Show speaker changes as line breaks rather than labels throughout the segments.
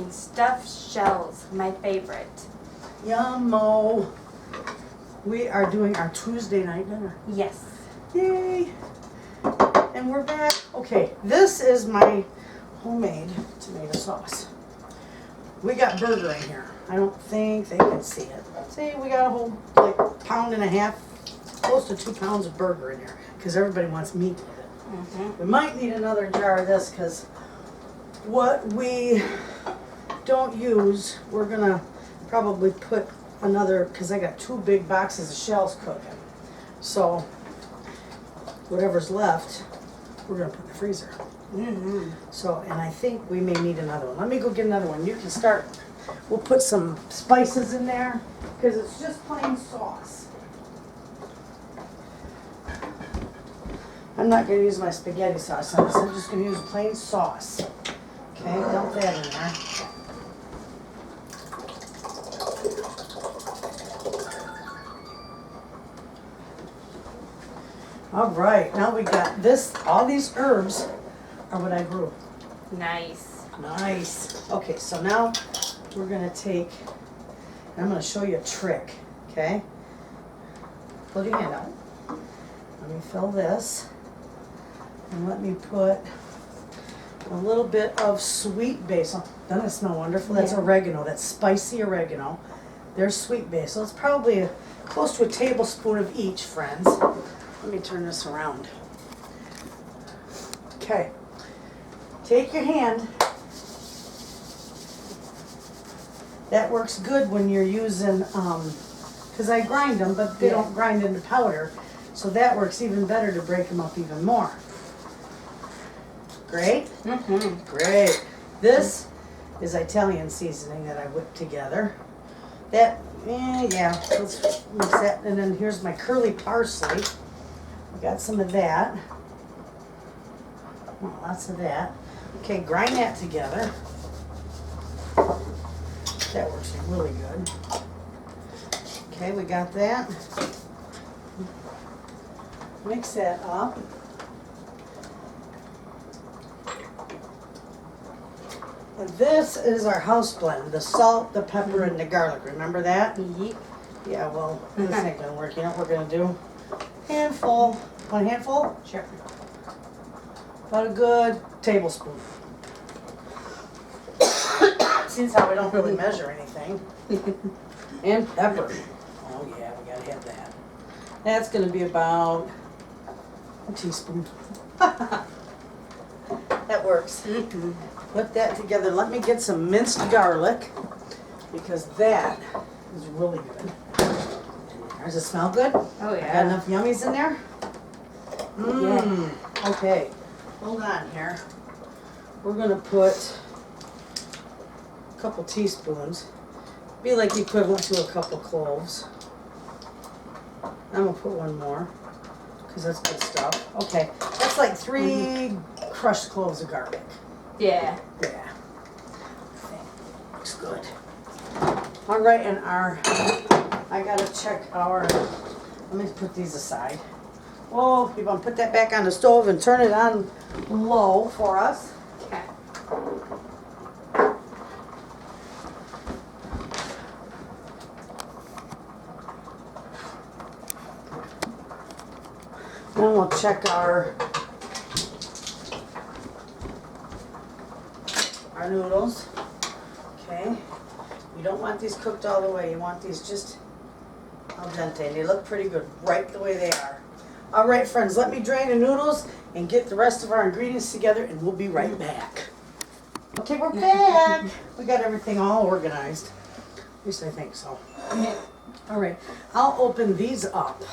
and stuffed shells, my favorite.
Yummo. We are doing our Tuesday night dinner.
Yes.
Yay. And we're back. Okay, this is my homemade tomato sauce. We got burger in here. I don't think they can see it. See, we got a whole like pound and a half, close to 2 pounds of burger in here because everybody wants meat with it. We might need another jar of this because what we don't use, we're gonna probably put another, because I got 2 big boxes of shells cooking. So whatever's left, we're gonna put in the freezer. So, and I think we may need another one. Let me go get another one. You can start. We'll put some spices in there because it's just plain sauce. I'm not going to use my spaghetti sauce on this. I'm just going to use plain sauce. Okay, dump that in there. All right, now we got this. All these herbs are what I grew.
Nice.
Nice. Okay, so now we're gonna take, and I'm gonna show you a trick, okay? Pull your hand out. Let me fill this. And let me put a little bit of sweet basil. Doesn't it smell wonderful? That's oregano, that's spicy oregano. There's sweet basil. It's probably close to a tablespoon of each, friends. Let me turn this around. Okay. Take your hand. That works good when you're using, because I grind them, but they don't grind into powder. So that works even better to break them up even more. Great? Great. This is Italian seasoning that I whipped together. That, let's mix that. And then here's my curly parsley. We got some of that. Oh, lots of that. Okay, grind that together. That works really good. Okay, we got that. Mix that up. And this is our house blend, the salt, the pepper, and the garlic. Remember that?
Yep.
Yeah, well, this ain't gonna work. You know what we're gonna do? Handful. One handful?
Sure.
About a good tablespoon. Since how we don't really measure anything. And pepper. Oh yeah, we gotta have that. That's gonna be about a teaspoon. That works. Put that together. Let me get some minced garlic because that is really good. Does it smell good?
Oh yeah.
Got enough yummies in there?
Yeah.
Okay, hold on here. We're gonna put a couple teaspoons. Be like the equivalent to a couple cloves. I'm gonna put one more because that's good stuff. Okay, that's like 3 crushed cloves of garlic.
Yeah.
Yeah. Okay. Looks good. All right, and I gotta check let me put these aside. Oh, you want to put that back on the stove and turn it on low for us?
Okay.
Then we'll check our noodles. Okay. You don't want these cooked all the way. You want these just al dente. They look pretty good right the way they are. All right, friends, let me drain the noodles and get the rest of our ingredients together, and we'll be right back. Okay, we're back. We got everything all organized. At least I think so. All right, I'll open these up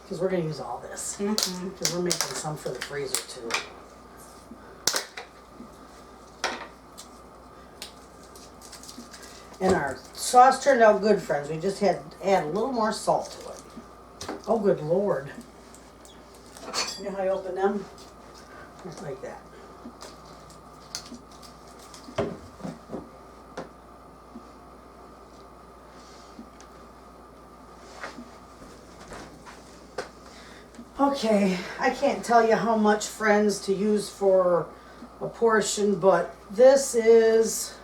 because we're going to use all this because we're making some for the freezer too. And our sauce turned out good, friends. We just had to add a little more salt to it. Oh, good Lord. You know how you open them? Just like that. Okay, I can't tell you how much, friends, to use for a portion, but this is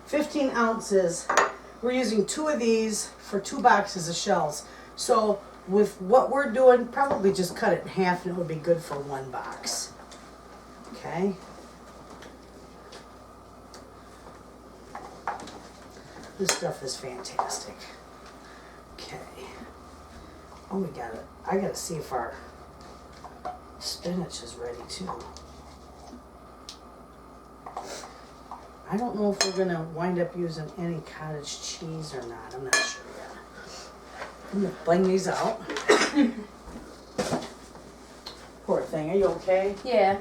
15 ounces. We're using 2 of these for 2 boxes of shells. So with what we're doing, probably just cut it in half and it would be good for 1 box. Okay. This stuff is fantastic. Okay. Oh, we got it. I gotta see if our spinach is ready too. I don't know if we're gonna wind up using any cottage cheese or not. I'm not sure yet. I'm gonna bring these out. Poor thing. Are you okay?
Yeah.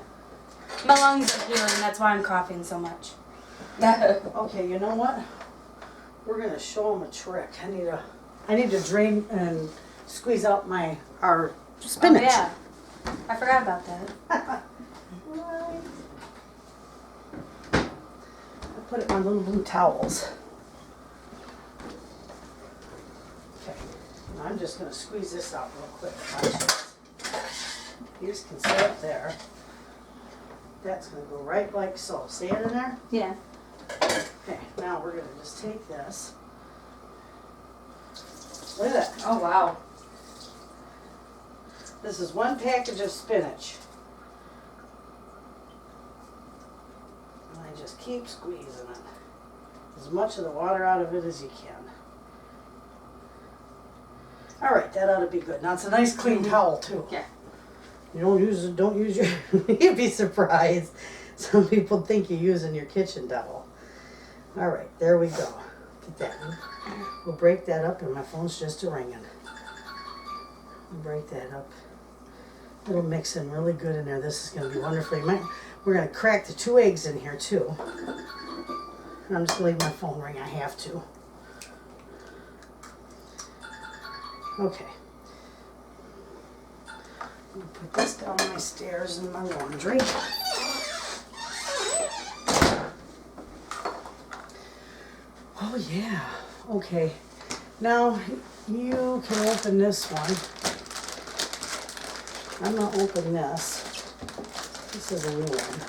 My lungs are healing, that's why I'm coughing so much.
Okay, you know what? We're gonna show them a trick. I need to drain and squeeze out our spinach.
Oh, yeah. I forgot about that.
Right. I put it on little blue towels. Okay, now I'm just gonna squeeze this out real quick. Watch this. These can sit up there. That's gonna go right like so. See it in there?
Yeah.
Okay, now we're gonna just take this. Look at that.
Oh, wow.
This is 1 package of spinach. And I just keep squeezing it. As much of the water out of it as you can. Alright, that ought to be good. Now it's a nice clean towel too.
Yeah.
You don't use your, you'd be surprised. Some people think you're using your kitchen towel. Alright, there we go. Get that one. We'll break that up and my phone's just a-ringing. We'll break that up. It'll mix in really good in there. This is going to be wonderful. We're going to crack the 2 eggs in here too. And I'm just going to leave my phone ring. I have to. Okay. I'm going to put this down my stairs in my laundry. Oh yeah. Okay. Now you can open this one. I'm gonna open this. This is a new one.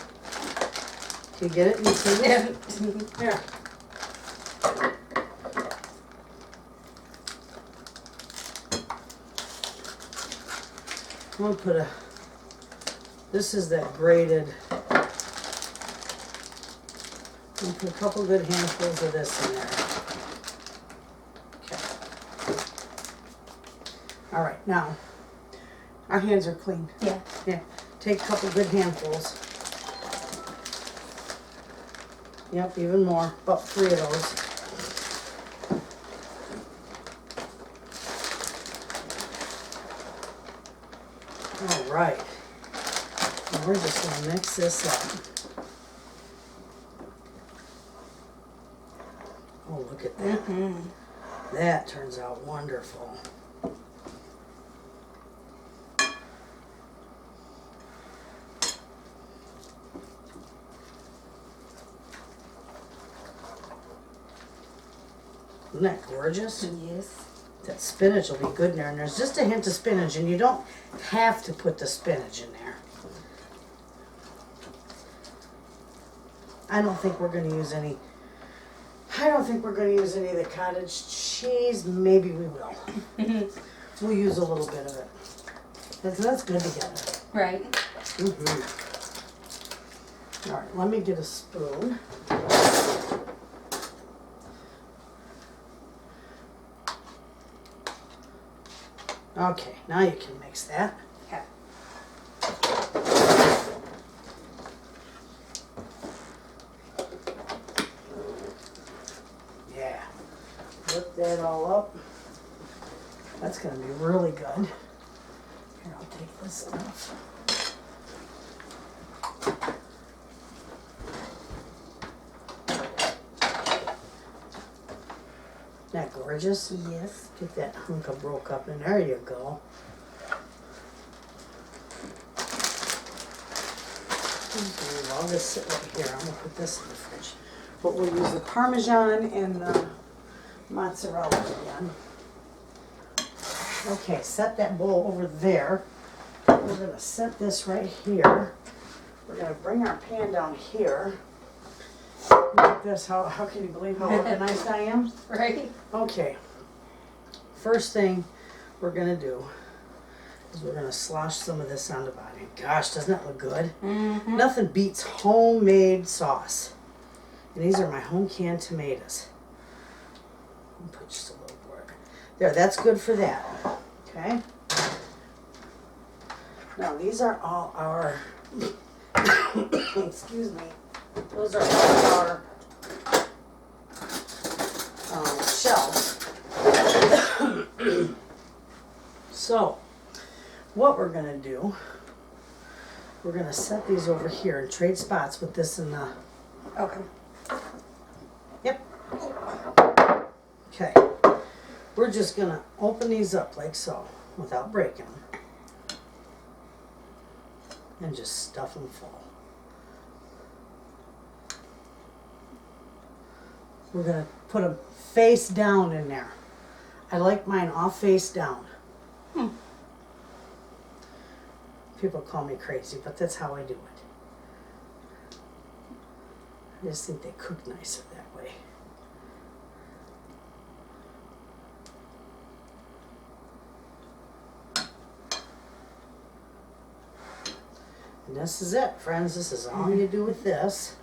Do you get it? You see it? Here. I'm gonna put this is that grated. I'm gonna put a couple good handfuls of this in there. Okay. All right, now. Our hands are clean.
Yeah.
Yeah. Take a couple good handfuls. Yep, even more. About 3 of those. All right. Now we're just going to mix this up. Oh, look at that.
Mm-hmm.
That turns out wonderful. Isn't that gorgeous?
Yes.
That spinach will be good in there. And there's just a hint of spinach, and you don't have to put the spinach in there. I don't think we're going to use any. I don't think we're going to use any of the cottage cheese. Maybe we will. We'll use a little bit of it. That's good together.
Right.
Mm-hmm. All right, let me get a spoon. Okay, now you can mix that.
Okay.
Yeah. Whip that all up. That's going to be really good. Here, I'll take this stuff. Isn't that gorgeous?
Yes.
Get that hunk of broke up in there. You go. I'll just sit right here. I'm going to put this in the fridge. But we'll use the Parmesan and the Mozzarella again. Okay, set that bowl over there. We're going to set this right here. We're We're gonna bring our pan down here. Look at this, how can you believe how organized I am?
Right?
Okay. First thing we're gonna do is we're gonna slosh some of this on the bottom. Gosh, doesn't that look good?
Mm-hmm.
Nothing beats homemade sauce. And these are my home canned tomatoes. I'll put just a little more. There, that's good for that. Okay. Now these are all our excuse me. Those are all our shells. So, what we're gonna do, we're gonna set these over here and trade spots with this and the.
Okay.
Yep. Okay. We're just gonna open these up like so, without breaking them, and just stuff them full. We're gonna put them face down in there. I like mine all face down. People call me crazy, but that's how I do it. I just think they cook nicer that way. And this is it, friends. This is all you do with this.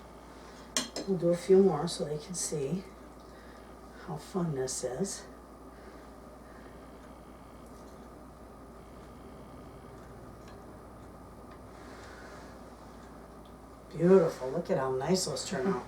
We'll do a few more so they can see how fun this is. Beautiful. Look at how nice those turn out.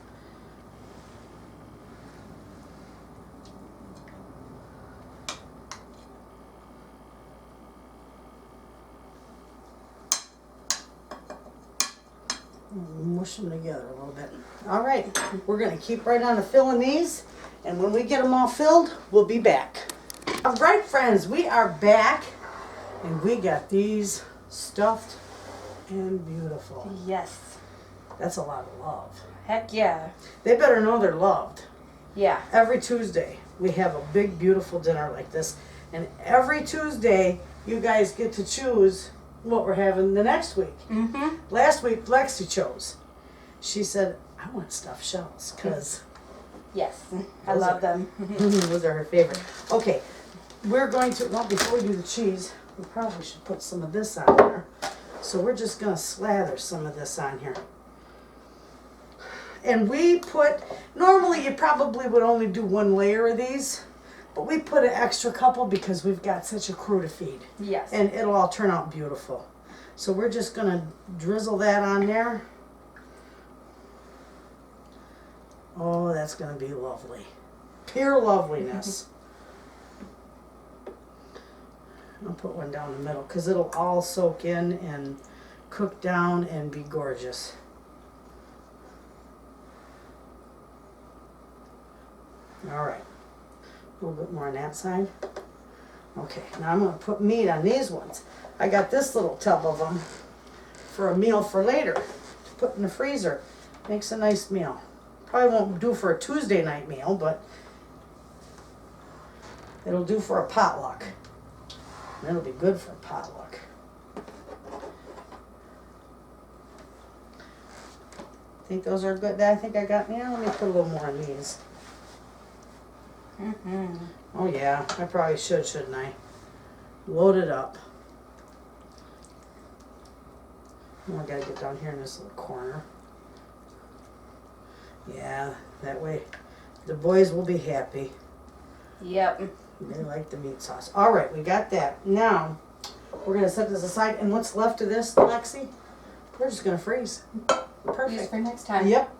Mush them together a little bit. All right, we're gonna keep right on to filling these, and when we get them all filled, we'll be back. All right, friends, we are back, and we got these stuffed and beautiful.
Yes.
That's a lot of love.
Heck yeah.
They better know they're loved.
Yeah.
Every Tuesday, we have a big, beautiful dinner like this, and every Tuesday, you guys get to choose what we're having the next week.
Mm-hmm.
Last week, Lexi chose. She said, I want stuffed shells, because
Yes. I love them.
those are her favorite. Okay, we're going to, well, before we do the cheese, we probably should put some of this on there. So we're just going to slather some of this on here. And we put, normally you probably would only do one layer of these, but we put an extra couple because we've got such a crew to feed.
Yes.
And it'll all turn out beautiful. So we're just going to drizzle that on there. Oh, that's going to be lovely. Pure loveliness. I'll put one down the middle because it'll all soak in and cook down and be gorgeous. All right. A little bit more on that side. Okay, now I'm going to put meat on these ones. I got this little tub of them for a meal for later to put in the freezer. Makes a nice meal. Probably won't do for a Tuesday night meal, but it'll do for a potluck. And it'll be good for a potluck. Think those are good? I think I got, yeah, let me put a little more on these.
Mm-hmm.
Oh yeah, I probably should, shouldn't I? Load it up. Oh, I gotta get down here in this little corner. Yeah, that way the boys will be happy.
Yep.
They like the meat sauce. All right, we got that. Now, we're gonna set this aside, and what's left of this, Lexi, we're just gonna freeze.
Use
Perfect.
for next time.
Yep.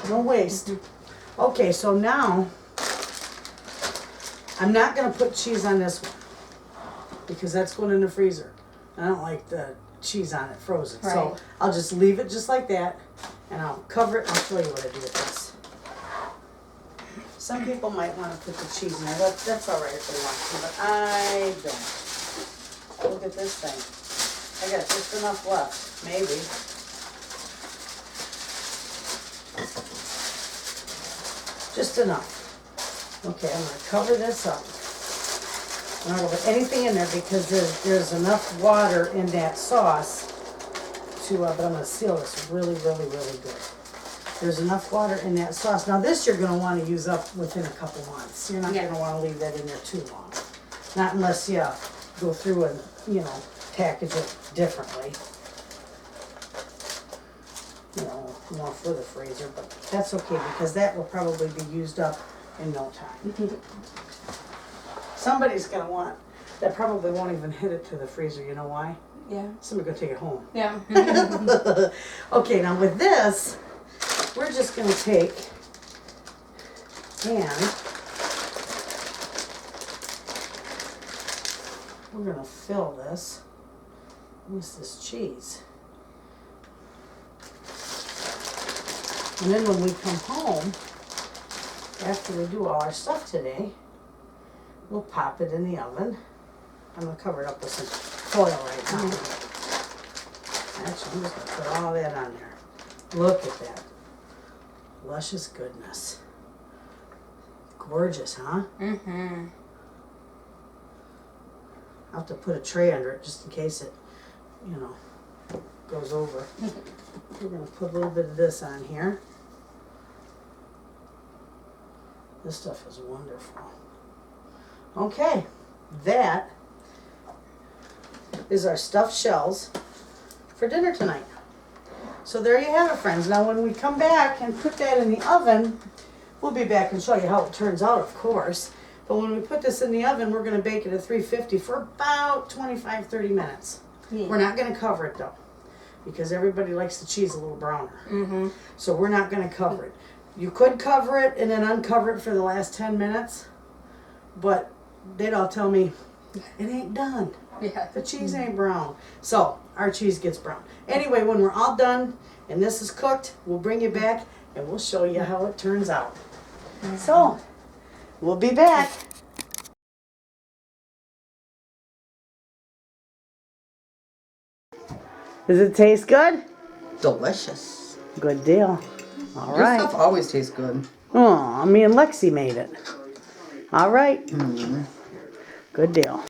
No waste. Okay, so now, I'm not gonna put cheese on this one because that's going in the freezer. I don't like the cheese on it frozen.
Right.
So I'll just leave it just like that, and I'll cover it. I'll show you what I do with this. Some people might want to put the cheese in there. That's all right if they want to, but I don't. Look at this thing. I got just enough left, maybe. Just enough. Okay, I'm going to cover this up. I'm not going to put anything in there because there's enough water in that sauce to, but I'm going to seal this really, really, really good. There's enough water in that sauce. Now this you're going to want to use up within a couple months. You're not going to want to leave that in there too long. Not unless you go through and, you know, package it differently. You know, more for the freezer, but that's okay because that will probably be used up in no time. Somebody's going to want, that probably won't even hit it to the freezer. You know why?
Yeah.
Somebody go take it home.
Yeah.
Okay, now with this, we're just going to take and we're going to fill this with this cheese. And then when we come home, after we do all our stuff today, we'll pop it in the oven. I'm going to cover it up with some foil right now. Actually, I'm just going to put all that on there. Look at that. Luscious goodness. Gorgeous, huh?
Mm-hmm.
I'll have to put a tray under it just in case it, you know, goes over. We're going to put a little bit of this on here. This stuff is wonderful. Okay, that is our stuffed shells for dinner tonight. So there you have it, friends. Now when we come back and put that in the oven, we'll be back and show you how it turns out, of course. But when we put this in the oven, we're going to bake it at 350 for about 25-30 minutes. Yeah. We're not going to cover it though, because everybody likes the cheese a little browner. Mm-hmm. So we're not going to cover it. You could cover it and then uncover it for the last 10 minutes, but they'd all tell me, it ain't done. Yeah. The cheese ain't brown. So our cheese gets brown. Anyway, when we're all done and this is cooked, we'll bring you back and we'll show you how it turns out. Mm-hmm. So we'll be back. Does it taste good?
Delicious.
Good deal. All
Your
right.
stuff always tastes good.
Oh, me and Lexi made it. All right. Good deal.